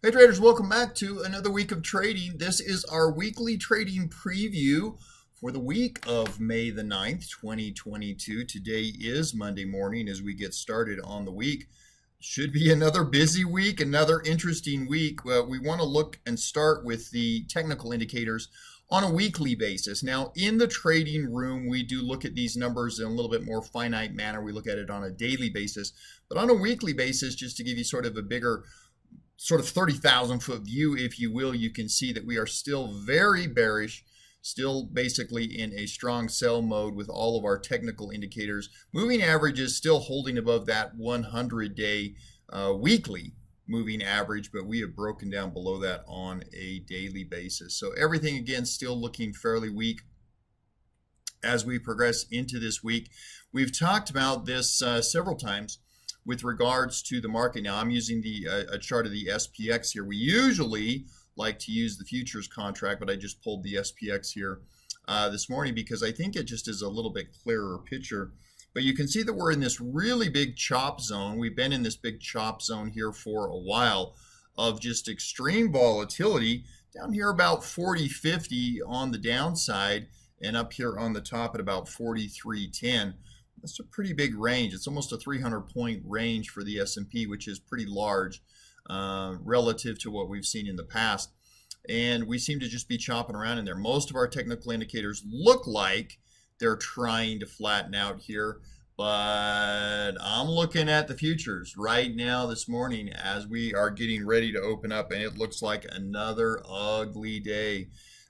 Hey traders, welcome back to another week of trading. This is our weekly trading preview for the week of May the 9th, 2022. Today is Monday morning as we get started on the week. Should be another busy week, another interesting week. We want to look and start with the technical indicators on a weekly basis. Now, in the trading room, we do look at these numbers in a little bit more finite manner. We look at it on a daily basis, but on a weekly basis, just to give you sort of a bigger sort of 30,000 foot view, if you will, you can see that we are still very bearish, still basically in a strong sell mode with all of our technical indicators. Moving averages still holding above that 100-day weekly moving average, but we have broken down below that on a daily basis. So everything, again, still looking fairly weak as we progress into this week. We've talked about this several times with regards to the market. Now I'm using a chart of the SPX here. We usually like to use the futures contract, but I just pulled the SPX here this morning because I think it just is a little bit clearer picture. But you can see that we're in this really big chop zone. We've been in this big chop zone here for a while of just extreme volatility down here about 40.50 on the downside and up here on the top at about 43.10. That's a pretty big range. It's almost a 300-point range for the S&P, which is pretty large relative to what we've seen in the past. And we seem to just be chopping around in there. Most of our technical indicators look like they're trying to flatten out here, but I'm looking at the futures right now this morning as we are getting ready to open up, and it looks like another ugly day.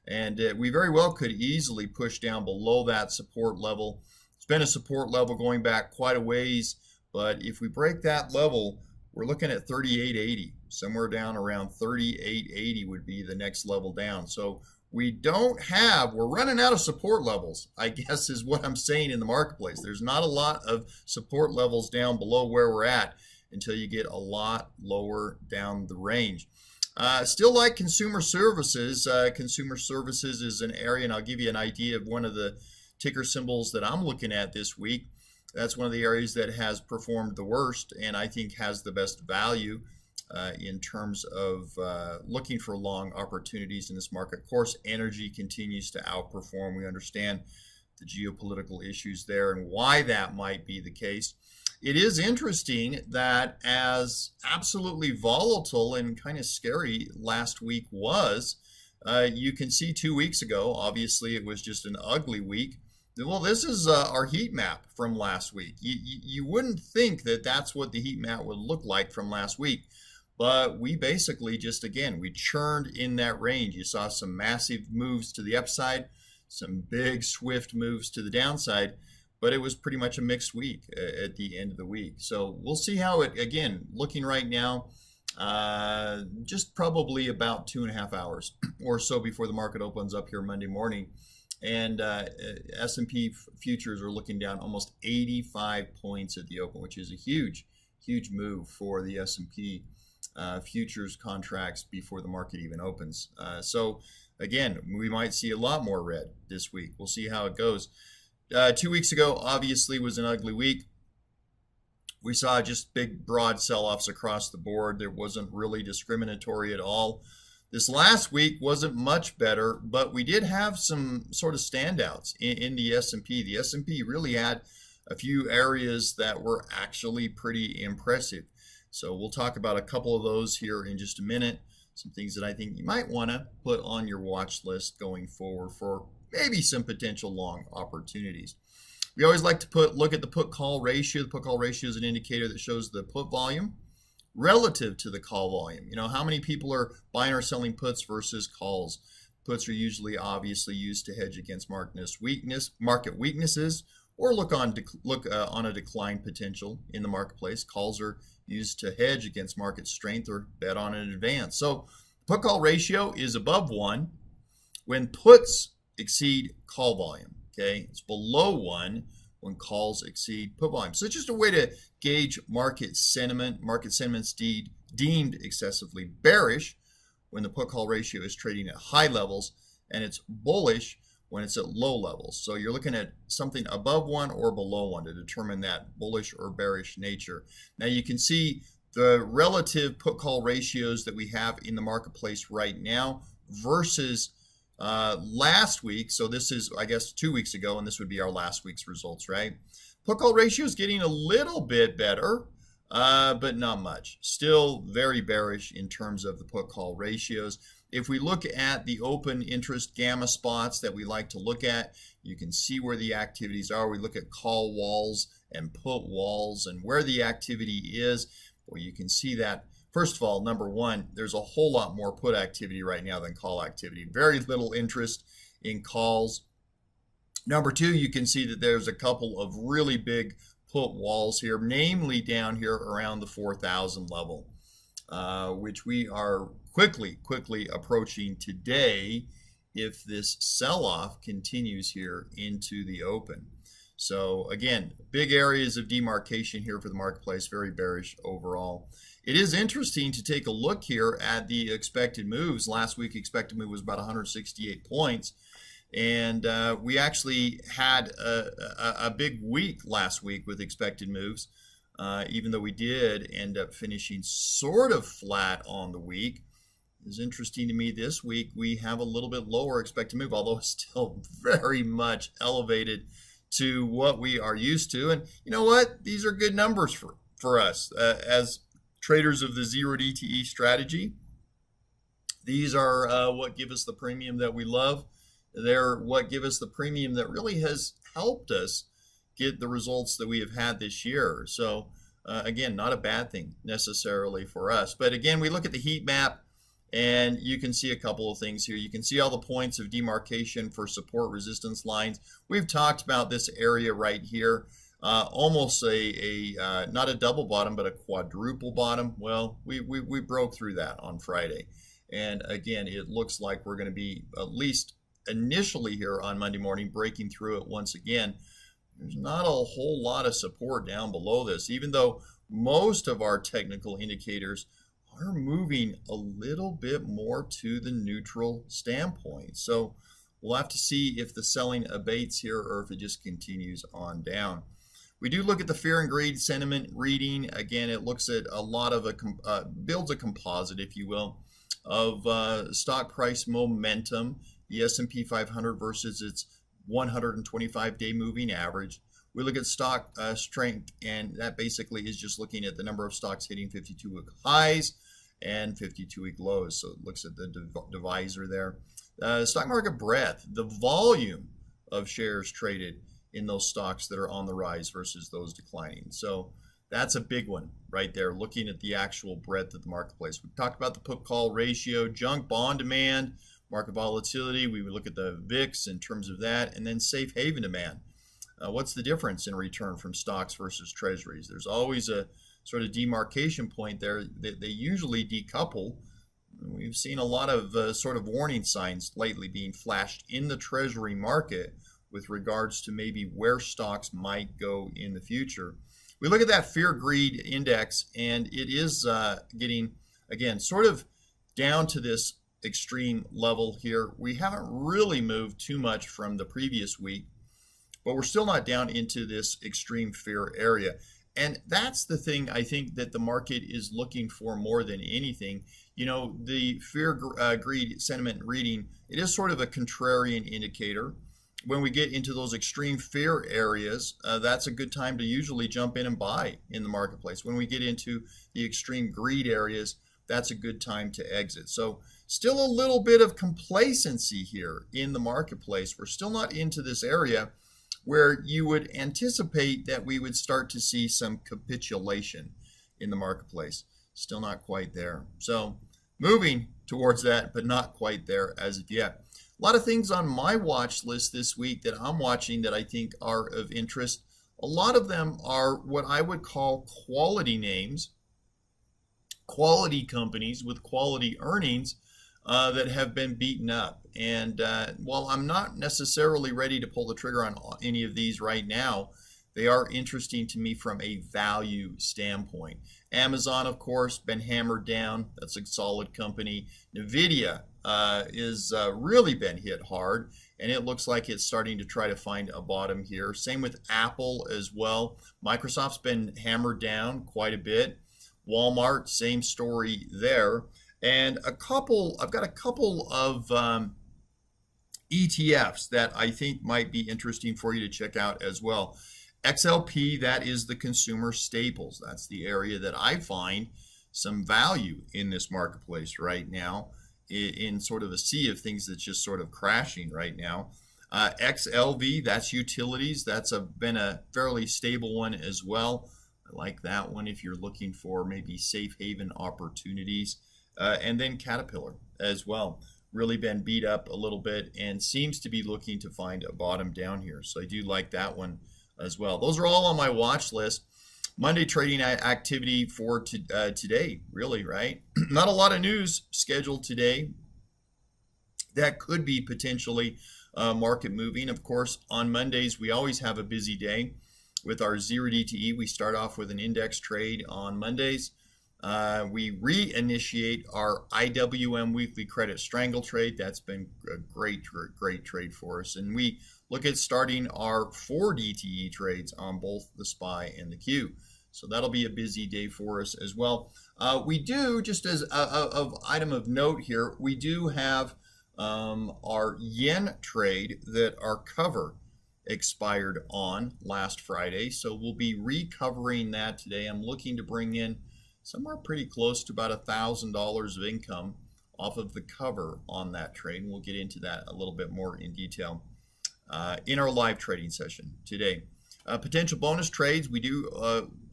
And we very well could easily push down below that support level. It's been a support level going back quite a ways, but if we break that level, we're looking at 38.80. Somewhere down around 38.80 would be the next level down. So we're running out of support levels, I guess is what I'm saying in the marketplace. There's not a lot of support levels down below where we're at until you get a lot lower down the range. Still like consumer services. Consumer services is an area, and I'll give you an idea of one of the ticker symbols that I'm looking at this week. That's one of the areas that has performed the worst and I think has the best value in terms of looking for long opportunities in this market. Of course, energy continues to outperform. We understand the geopolitical issues there and why that might be the case. It is interesting that as absolutely volatile and kind of scary last week was, you can see 2 weeks ago, obviously it was just an ugly week. Well, this is our heat map from last week. You wouldn't think that that's what the heat map would look like from last week, but we basically just, again, we churned in that range. You saw some massive moves to the upside, some big swift moves to the downside, but it was pretty much a mixed week at the end of the week. So we'll see how it, again, looking right now, just probably about 2.5 hours or so before the market opens up here Monday morning. And S&P futures are looking down almost 85 points at the open, which is a huge, huge move for the S&P futures contracts before the market even opens. So again, we might see a lot more red this week. We'll see how it goes. 2 weeks ago, obviously, was an ugly week. We saw just big, broad sell-offs across the board. There wasn't really discriminatory at all. This last week wasn't much better, but we did have some sort of standouts in the S&P. The S&P really had a few areas that were actually pretty impressive. So we'll talk about a couple of those here in just a minute. Some things that I think you might want to put on your watch list going forward for maybe some potential long opportunities. We always like to look at the put-call ratio. The put-call ratio is an indicator that shows the put volume relative to the call volume. You know, how many people are buying or selling puts versus calls. Puts are usually obviously used to hedge against market weaknesses, or look on a decline potential in the marketplace. Calls are used to hedge against market strength or bet on an advance. So put call ratio is above 1 when puts exceed call volume. Okay, it's below 1 when calls exceed put volume. So it's just a way to gauge market sentiment. Market sentiment's deemed excessively bearish when the put call ratio is trading at high levels, and it's bullish when it's at low levels. So you're looking at something above 1 or below 1 to determine that bullish or bearish nature. Now you can see the relative put-call ratios that we have in the marketplace right now versus last week. So this is, I guess, 2 weeks ago, and this would be our last week's results, right? Put-call ratio is getting a little bit better, but not much. Still very bearish in terms of the put-call ratios. If we look at the open interest gamma spots that we like to look at, you can see where the activities are. We look at call walls and put walls and where the activity is. Well, you can see that, first of all, number one, there's a whole lot more put activity right now than call activity. Very little interest in calls. Number two, you can see that there's a couple of really big put walls here, namely down here around the 4,000 level, which we are quickly approaching today if this sell-off continues here into the open. So again, big areas of demarcation here for the marketplace, very bearish overall. It is interesting to take a look here at the expected moves. Last week, expected move was about 168 points. And we actually had a big week last week with expected moves, even though we did end up finishing sort of flat on the week. It's interesting to me this week we have a little bit lower expected move, although it's still very much elevated to what we are used to. And you know what? These are good numbers for us as traders of the zero DTE strategy. These are what give us the premium that we love. They're what give us the premium that really has helped us get the results that we have had this year. So again, not a bad thing necessarily for us. But again, we look at the heat map and you can see a couple of things here. You can see all the points of demarcation for support resistance lines. We've talked about this area right here. Almost not a double bottom, but a quadruple bottom. Well, we broke through that on Friday. And again, it looks like we're going to be at least initially here on Monday morning breaking through it once again. There's not a whole lot of support down below this, even though most of our technical indicators are moving a little bit more to the neutral standpoint. So we'll have to see if the selling abates here or if it just continues on down. We do look at the fear and greed sentiment reading. Again, it looks at a lot of builds a composite, if you will, of stock price momentum, the S&P 500 versus its 125-day moving average. We look at stock strength, and that basically is just looking at the number of stocks hitting 52-week highs and 52-week lows. So it looks at the divisor there. Stock market breadth, the volume of shares traded in those stocks that are on the rise versus those declining. So that's a big one right there, looking at the actual breadth of the marketplace. We've talked about the put-call ratio, junk bond demand, market volatility. We would look at the VIX in terms of that, and then safe haven demand. What's the difference in return from stocks versus treasuries? There's always a sort of demarcation point there. They usually decouple. We've seen a lot of sort of warning signs lately being flashed in the treasury market with regards to maybe where stocks might go in the future. We look at that fear-greed index, and it is getting, again, sort of down to this extreme level here. We haven't really moved too much from the previous week, but we're still not down into this extreme fear area. And that's the thing I think that the market is looking for more than anything. You know, the fear greed sentiment reading, it is sort of a contrarian indicator. When we get into those extreme fear areas, that's a good time to usually jump in and buy in the marketplace. When we get into the extreme greed areas, that's a good time to exit. So still a little bit of complacency here in the marketplace. We're still not into this area where you would anticipate that we would start to see some capitulation in the marketplace. Still not quite there. So moving towards that, but not quite there as of yet. A lot of things on my watch list this week that I'm watching that I think are of interest. A lot of them are what I would call quality names, quality companies with quality earnings that have been beaten up. And while I'm not necessarily ready to pull the trigger on any of these right now, they are interesting to me from a value standpoint. Amazon, of course, been hammered down. That's a solid company. NVIDIA is really been hit hard, and it looks like it's starting to try to find a bottom here. Same with Apple as well. Microsoft's been hammered down quite a bit. Walmart, same story there. And I've got a couple of ETFs that I think might be interesting for you to check out as well. XLP, that is the consumer staples. That's the area that I find some value in this marketplace right now, in sort of a sea of things that's just sort of crashing right now. XLV, that's utilities. That's been a fairly stable one as well. I like that one if you're looking for maybe safe haven opportunities. And then Caterpillar as well. Really been beat up a little bit and seems to be looking to find a bottom down here. So I do like that one as well. Those are all on my watch list. Monday trading activity for today, really, right? Not a lot of news scheduled today that could be potentially market moving. Of course, on Mondays, we always have a busy day with our 0DTE. We start off with an index trade on Mondays. We reinitiate our IWM weekly credit strangle trade. That's been a great trade for us. And we look at starting our 4DTE trades on both the SPY and the Q. So that'll be a busy day for us as well. We do, just as an item of note here, we do have our yen trade that our cover expired on last Friday. So we'll be recovering that today. I'm looking to bring in somewhere pretty close to about $1,000 of income off of the cover on that trade. And we'll get into that a little bit more in detail in our live trading session today. Potential bonus trades, we do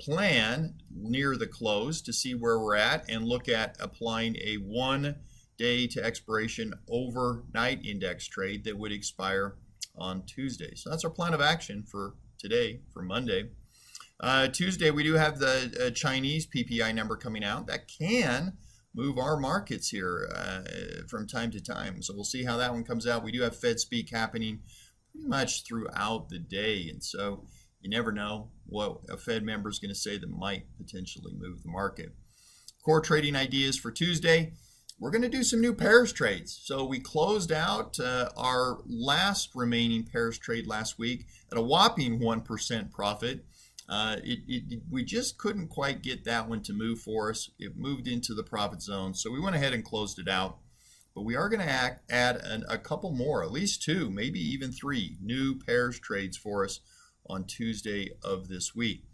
plan near the close to see where we're at and look at applying a 1 day to expiration overnight index trade that would expire on Tuesday. So that's our plan of action for today, for Monday. Tuesday, we do have the Chinese PPI number coming out. That can move our markets here from time to time. So we'll see how that one comes out. We do have Fed speak happening pretty much throughout the day. And so you never know what a Fed member is going to say that might potentially move the market. Core trading ideas for Tuesday. We're going to do some new pairs trades. So we closed out our last remaining pairs trade last week at a whopping 1% profit. We just couldn't quite get that one to move for us. It moved into the profit zone. So we went ahead and closed it out. But we are going to add a couple more, at least 2, maybe even 3 new pairs trades for us on Tuesday of this week.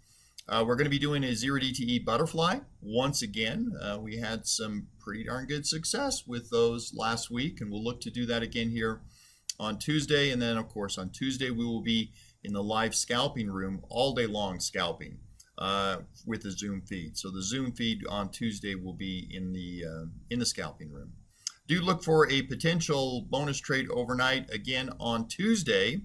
We're going to be doing a 0DTE butterfly once again. We had some pretty darn good success with those last week, and we'll look to do that again here on Tuesday. And then, of course, on Tuesday, we will be in the live scalping room all day long scalping with the Zoom feed. So the Zoom feed on Tuesday will be in the scalping room. Do look for a potential bonus trade overnight again on Tuesday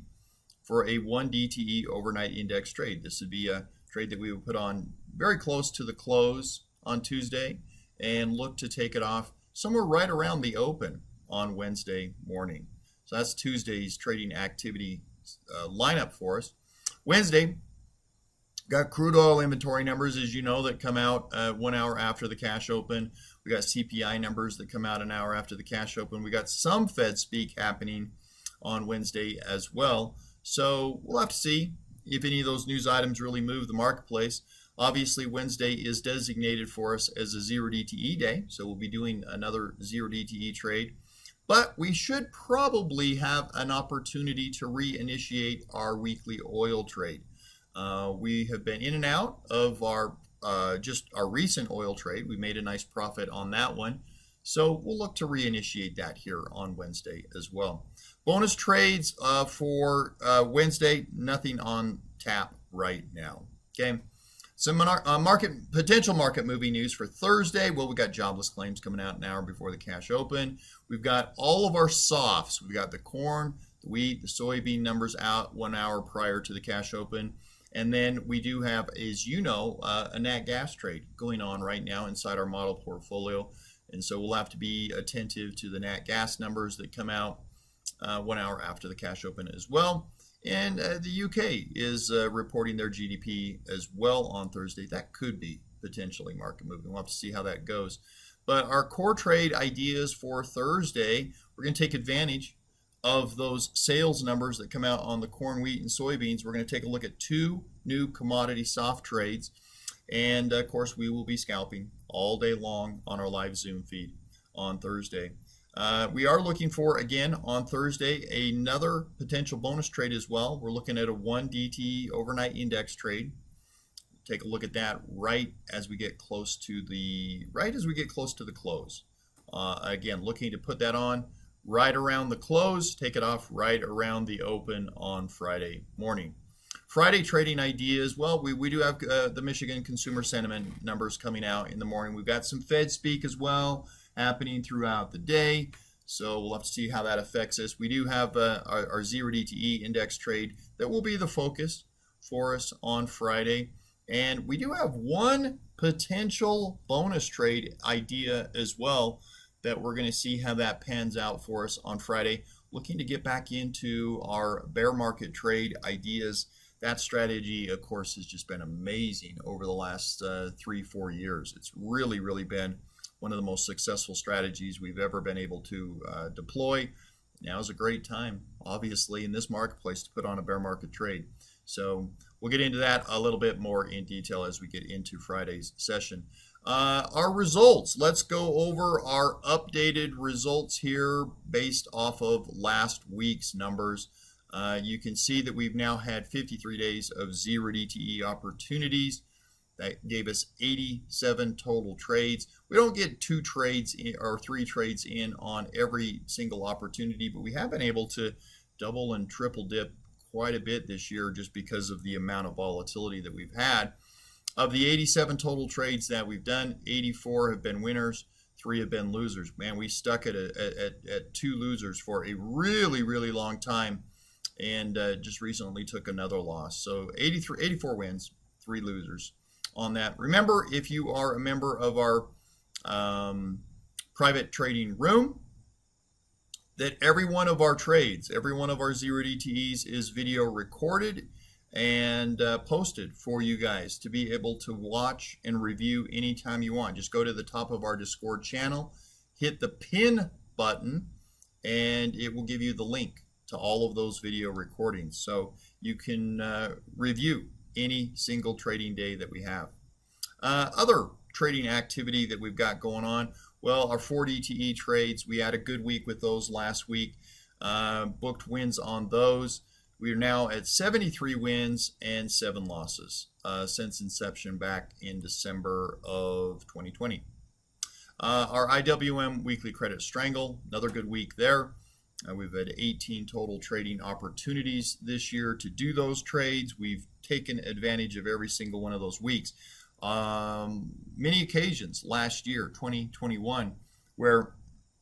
for a 1 DTE overnight index trade. This would be a trade that we would put on very close to the close on Tuesday and look to take it off somewhere right around the open on Wednesday morning. So that's Tuesday's trading activity lineup for us. Wednesday, got crude oil inventory numbers, as you know, that come out 1 hour after the cash open. We got CPI numbers that come out an hour after the cash open. We got some Fed speak happening on Wednesday as well. So we'll have to see if any of those news items really move the marketplace. Obviously, Wednesday is designated for us as a 0DTE day, so we'll be doing another 0DTE trade. But we should probably have an opportunity to reinitiate our weekly oil trade. We have been in and out of our just our recent oil trade. We made a nice profit on that one. So we'll look to reinitiate that here on Wednesday as well. Bonus trades for Wednesday, nothing on tap right now. Okay. Some potential market moving news for Thursday. Well, we got jobless claims coming out an hour before the cash open. We've got all of our softs. We've got the corn, the wheat, the soybean numbers out 1 hour prior to the cash open. And then we do have, as you know, a nat gas trade going on right now inside our model portfolio. And so we'll have to be attentive to the nat gas numbers that come out 1 hour after the cash open as well. And the UK is reporting their GDP as well on Thursday. That could be potentially market moving. We'll have to see how that goes. But our core trade ideas for Thursday, we're going to take advantage of those sales numbers that come out on the corn, wheat, and soybeans. We're going to take a look at 2 new commodity soft trades. And of course, we will be scalping all day long on our live Zoom feed on Thursday. We are looking for, again, on Thursday, another potential bonus trade as well. We're looking at a 1 DTE overnight index trade. Take a look at that right as we get close to the close. Again, looking to put that on right around the close, take it off right around the open on Friday morning. Friday trading ideas, well, we do have the Michigan consumer sentiment numbers coming out in the morning. We've got some Fed speak as well happening throughout the day, so we'll have to see how that affects us. We do have our 0 DTE index trade that will be the focus for us on Friday. And we do have one potential bonus trade idea as well that we're going to see how that pans out for us on Friday. Looking to get back into our bear market trade ideas. That strategy, of course, has just been amazing over the last 3-4 years. It's really been one of the most successful strategies we've ever been able to deploy. Now is a great time, obviously, in this marketplace to put on a bear market trade. So we'll get into that a little bit more in detail as we get into Friday's session. Our results. Let's go over our updated results here based off of last week's numbers. You can see that we've now had 53 days of 0 DTE opportunities. That gave us 87 total trades. We don't get 2 trades or 3 trades in on every single opportunity, but we have been able to double and triple dip quite a bit this year just because of the amount of volatility that we've had. Of the 87 total trades that we've done, 84 have been winners, 3 have been losers. Man, we stuck at 2 losers for a really long time, and just recently took another loss. So 84 wins, 3 losers on that. Remember, if you are a member of our private trading room, that every one of our trades, every one of our 0 DTEs is video recorded and posted for you guys to be able to watch and review anytime you want. Just go to the top of our Discord channel, hit the pin button, and it will give you the link to all of those video recordings. So you can review any single trading day that we have. Other trading activity that we've got going on, well, our 4 DTE trades, we had a good week with those last week. Booked wins on those. We are now at 73 wins and 7 losses since inception back in December of 2020. Our IWM weekly credit strangle, another good week there. We've had 18 total trading opportunities this year to do those trades. We've taken advantage of every single one of those weeks. Many occasions last year, 2021, where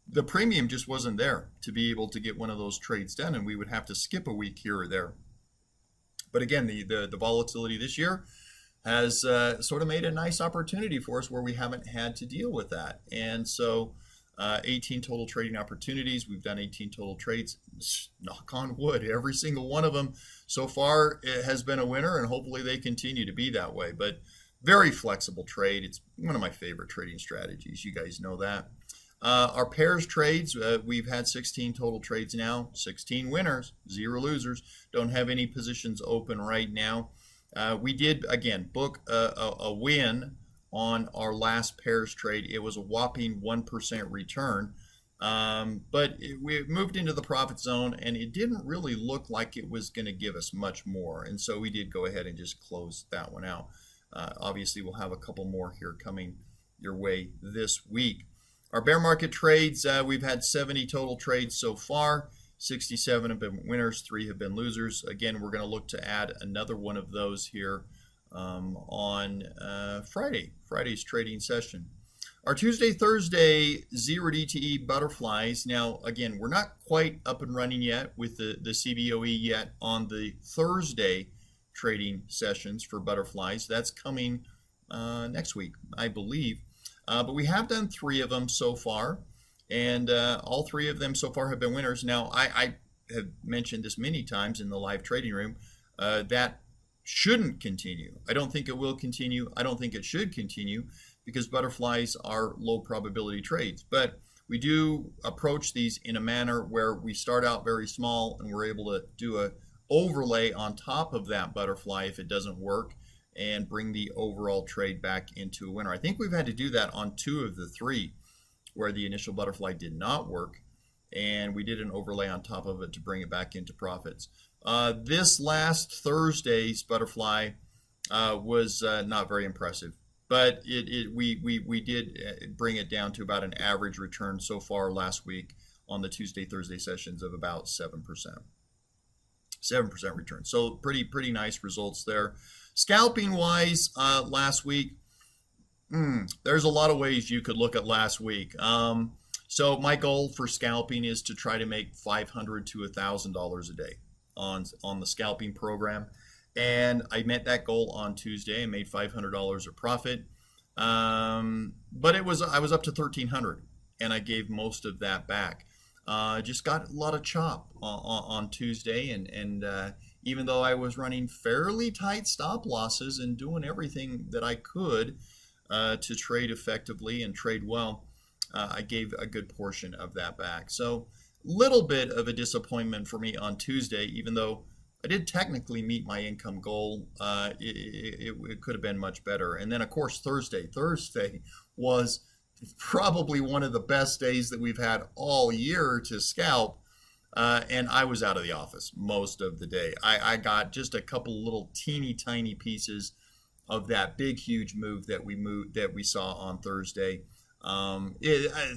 the premium just wasn't there to be able to get one of those trades done, and we would have to skip a week here or there. But again, the volatility this year has sort of made a nice opportunity for us where we haven't had to deal with that. And so 18 total trading opportunities. We've done 18 total trades. Knock on wood, every single one of them so far has been a winner, and hopefully they continue to be that way. But very flexible trade. It's one of my favorite trading strategies. You guys know that. Our pairs trades, we've had 16 total trades now, 16 winners, 0 losers. Don't have any positions open right now. We did, again, book a win on our last pairs trade. It was a whopping 1% return, but we moved into the profit zone, and it didn't really look like it was going to give us much more. And so we did go ahead and just close that one out. Obviously, we'll have a couple more here coming your way this week. Our bear market trades, we've had 70 total trades so far. 67 have been winners, 3 have been losers. Again, we're going to look to add another one of those here on Friday's trading session. Our Tuesday, Thursday 0 DTE butterflies. Now, again, we're not quite up and running yet with the CBOE yet on the Thursday trading sessions for butterflies. That's coming next week, I believe. But we have done 3 of them so far, and all 3 of them so far have been winners. Now, I have mentioned this many times in the live trading room, that shouldn't continue. I don't think it will continue. I don't think it should continue, because butterflies are low probability trades. But we do approach these in a manner where we start out very small, and we're able to do a overlay on top of that butterfly if it doesn't work, and bring the overall trade back into a winner. I think we've had to do that on 2 of the 3 where the initial butterfly did not work, and we did an overlay on top of it to bring it back into profits. This last Thursday's butterfly was not very impressive, but we did bring it down to about an average return so far last week on the Tuesday, Thursday sessions of about 7%. 7% return. So pretty nice results there. Scalping wise, last week, there's a lot of ways you could look at last week. So my goal for scalping is to try to make $500 to $1,000 a day on the scalping program. And I met that goal on Tuesday and made $500 of profit. But I was up to $1,300 and I gave most of that back. Just got a lot of chop on Tuesday, and even though I was running fairly tight stop losses and doing everything that I could to trade effectively and trade well, I gave a good portion of that back. So little bit of a disappointment for me on Tuesday, even though I did technically meet my income goal. It could have been much better. And then of course Thursday was probably one of the best days that we've had all year to scalp. And I was out of the office most of the day. I got just a couple little teeny tiny pieces of that big huge move that we saw on Thursday.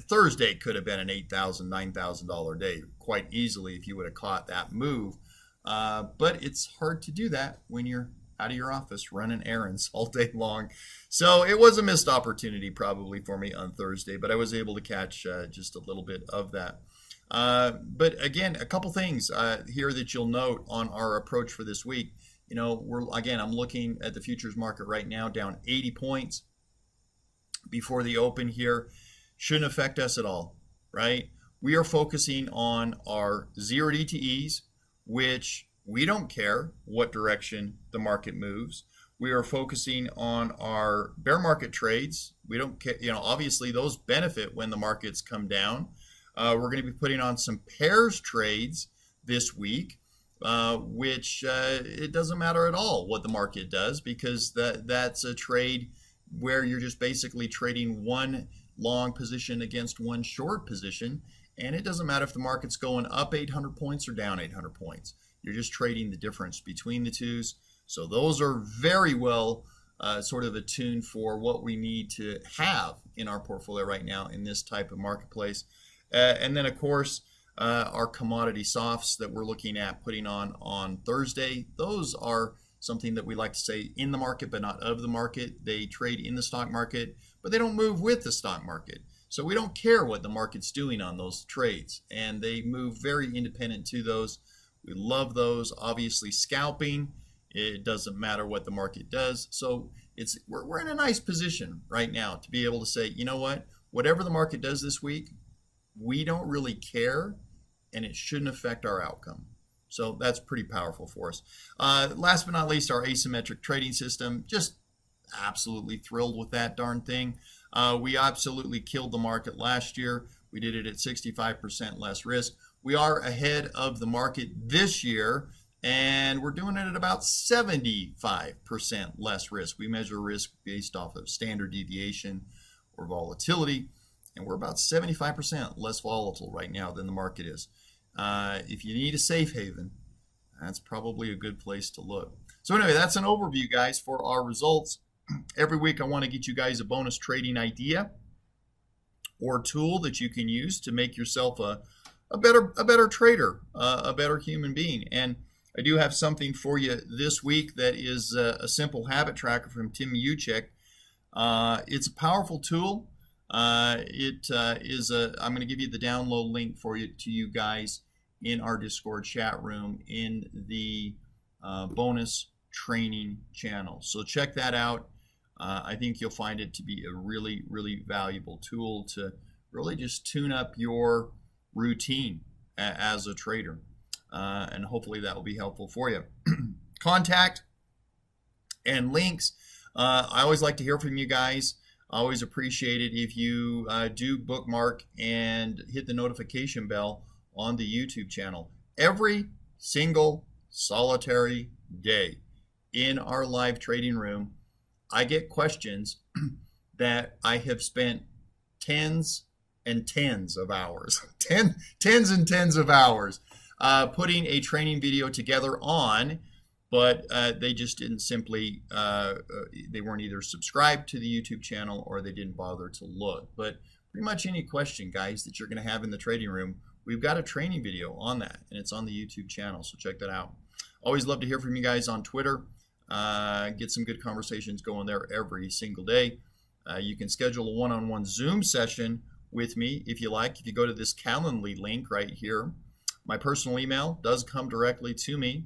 Thursday could have been an $8,000, $9,000 day quite easily if you would have caught that move. But it's hard to do that when you're out of your office running errands all day long. So it was a missed opportunity probably for me on Thursday, but I was able to catch just a little bit of that. But again, a couple things here that you'll note on our approach for this week. You know, I'm looking at the futures market right now down 80 points before the open here. Shouldn't affect us at all, right? We are focusing on our 0 DTEs, which we don't care what direction the market moves. We are focusing on our bear market trades. We don't care, you know, obviously those benefit when the markets come down. We're going to be putting on some pairs trades this week, which it doesn't matter at all what the market does, because that's a trade where you're just basically trading one long position against one short position. And it doesn't matter if the market's going up 800 points or down 800 points. You're just trading the difference between the twos. So those are very well sort of attuned for what we need to have in our portfolio right now in this type of marketplace. And then, of course, our commodity softs that we're looking at putting on Thursday, those are something that we like to say in the market but not of the market. They trade in the stock market, but they don't move with the stock market. So we don't care what the market's doing on those trades, and they move very independent to those. We love those. Obviously, scalping, it doesn't matter what the market does. So we're in a nice position right now to be able to say, you know what, whatever the market does this week, we don't really care, and it shouldn't affect our outcome. So that's pretty powerful for us. Last but not least, our asymmetric trading system. Just absolutely thrilled with that darn thing. We absolutely killed the market last year. We did it at 65% less risk. We are ahead of the market this year, and we're doing it at about 75% less risk. We measure risk based off of standard deviation or volatility, and we're about 75% less volatile right now than the market is. If you need a safe haven, that's probably a good place to look. So anyway, that's an overview, guys, for our results. Every week I want to get you guys a bonus trading idea or tool that you can use to make yourself a better trader, a better human being. And I do have something for you this week that is a simple habit tracker from Tim Uchek. It's a powerful tool. I'm going to give you the download link for you to you guys in our Discord chat room in the bonus training channel. So check that out. I think you'll find it to be a really, really valuable tool to really just tune up your routine as a trader. And hopefully that will be helpful for you. Contact and links. I always like to hear from you guys. I always appreciate it if you do bookmark and hit the notification bell on the YouTube channel. Every single solitary day in our live trading room, I get questions that I have spent tens and tens of hours, tens and tens of hours putting a training video together on, but they just didn't simply, they weren't either subscribed to the YouTube channel or they didn't bother to look. But pretty much any question, guys, that you're going to have in the trading room, we've got a training video on that, and it's on the YouTube channel, so check that out. Always love to hear from you guys on Twitter. Get some good conversations going there every single day. You can schedule a one-on-one Zoom session with me if you like. If you go to this Calendly link right here, my personal email does come directly to me.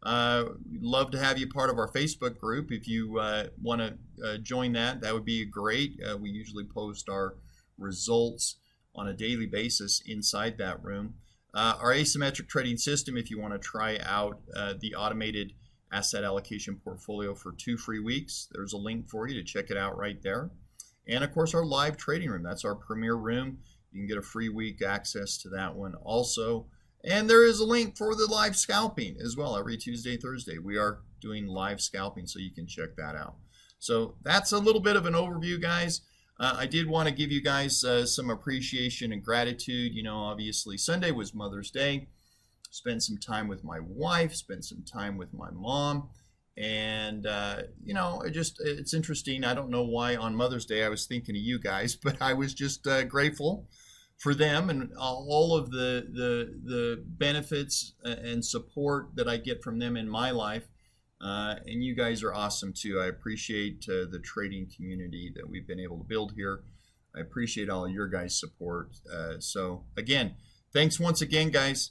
Love to have you part of our Facebook group. If you want to join that, that would be great. We usually post our results on a daily basis inside that room. Our asymmetric trading system, if you want to try out the automated asset allocation portfolio for 2 free weeks, there's a link for you to check it out right there. And of course, our live trading room, that's our premier room. You can get a free week access to that one also. And there is a link for the live scalping as well. Every Tuesday, Thursday, we are doing live scalping, so you can check that out. So that's a little bit of an overview, guys. I did want to give you guys some appreciation and gratitude. You know, obviously Sunday was Mother's Day. Spent some time with my wife, spent some time with my mom. And, you know, it's interesting. I don't know why on Mother's Day I was thinking of you guys, but I was just grateful for them and all of the benefits and support that I get from them in my life. And you guys are awesome too. I appreciate the trading community that we've been able to build here. I appreciate all of your guys' support. So again, thanks once again, guys.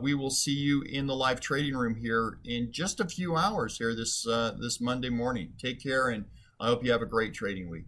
We will see you in the live trading room here in just a few hours here this Monday morning. Take care, and I hope you have a great trading week.